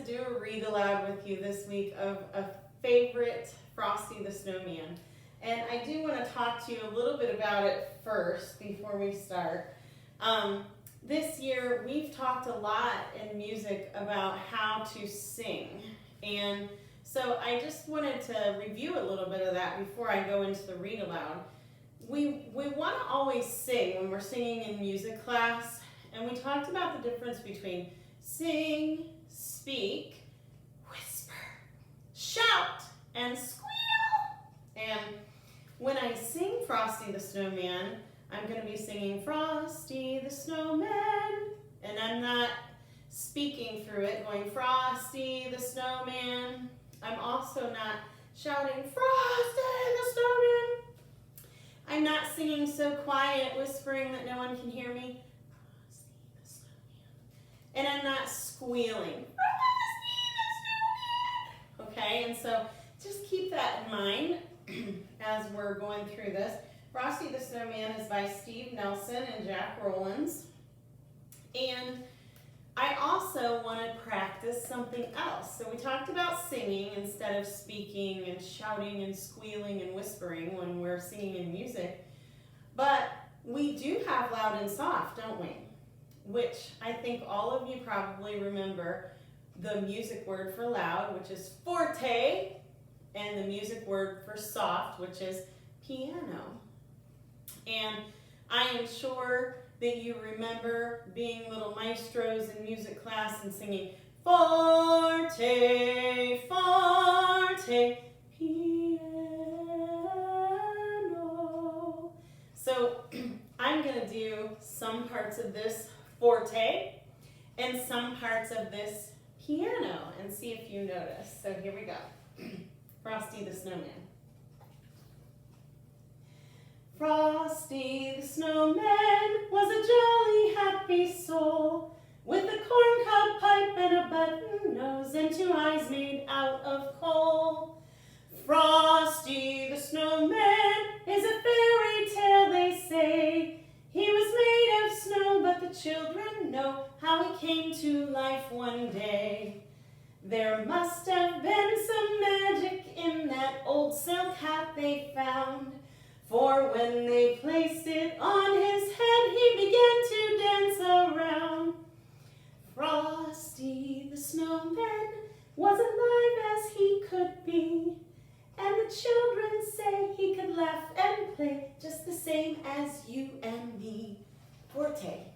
do a read aloud with you this week of a favorite Frosty the Snowman. And I do want to talk to you a little bit about it first before we start. This year we've talked a lot in music about how to sing. And so I just wanted to review a little bit of that before I go into the read aloud. We want to always sing when we're singing in music class. And we talked about the difference between sing, speak, whisper, shout, and squeal. And when I sing Frosty the Snowman, I'm going to be singing Frosty the Snowman. And I'm not speaking through it, going Frosty the Snowman. I'm also not shouting Frosty the Snowman. I'm not singing so quiet, whispering that no one can hear me. And I'm not squealing. Okay, and so just keep that in mind as we're going through this. Frosty the Snowman is by Steve Nelson and Jack Rowlands. And I also want to practice something else. So we talked about singing instead of speaking and shouting and squealing and whispering when we're singing in music. But we do have loud and soft, don't we? Which I think all of you probably remember the music word for loud, which is forte, and the music word for soft, which is piano. And I am sure that you remember being little maestros in music class and singing forte, forte, piano. So I'm going to do some parts of this forte and some parts of this piano and see if you notice. So here we go. Frosty the Snowman. Frosty the Snowman was a jolly happy soul with a corncob pipe and a button nose and 2 eyes made out of coal. Frosty the Snowman is a fairy tale, they say. He was made of snow, but the children know how he came to life one day. There must have been some magic in that old silk hat they found, for when they placed it on his head, he began to dance around. Frosty the Snowman was alive as he could be, and the children say he could laugh and play just the same as you and me. Forte.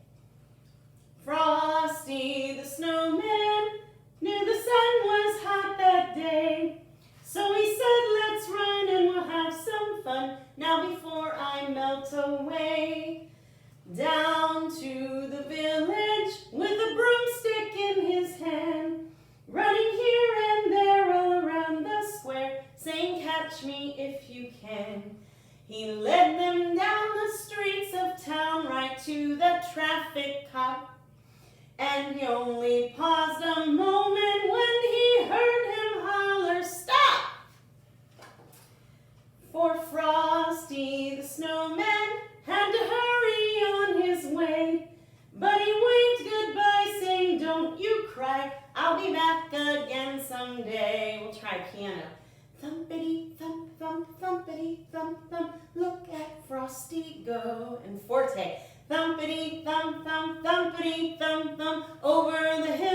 Frosty the Snowman knew the sun was hot that day, so he said, let's run and we'll have some fun now before I melt away. Down to the village with a broomstick in his hand, running here and there all around the square, saying, catch me if you can. He led them down the streets of town right to the traffic cop, and he only paused a moment when he heard him holler, stop! For Frosty the Snowman had to hurry on his way, but he waved goodbye saying, don't you cry, I'll be back again someday. We'll try piano. Thumpity thump thump, thumpity thump thump, look at Frosty go. And forte. Thumpity thump thump, thumpity thump thump, over the hill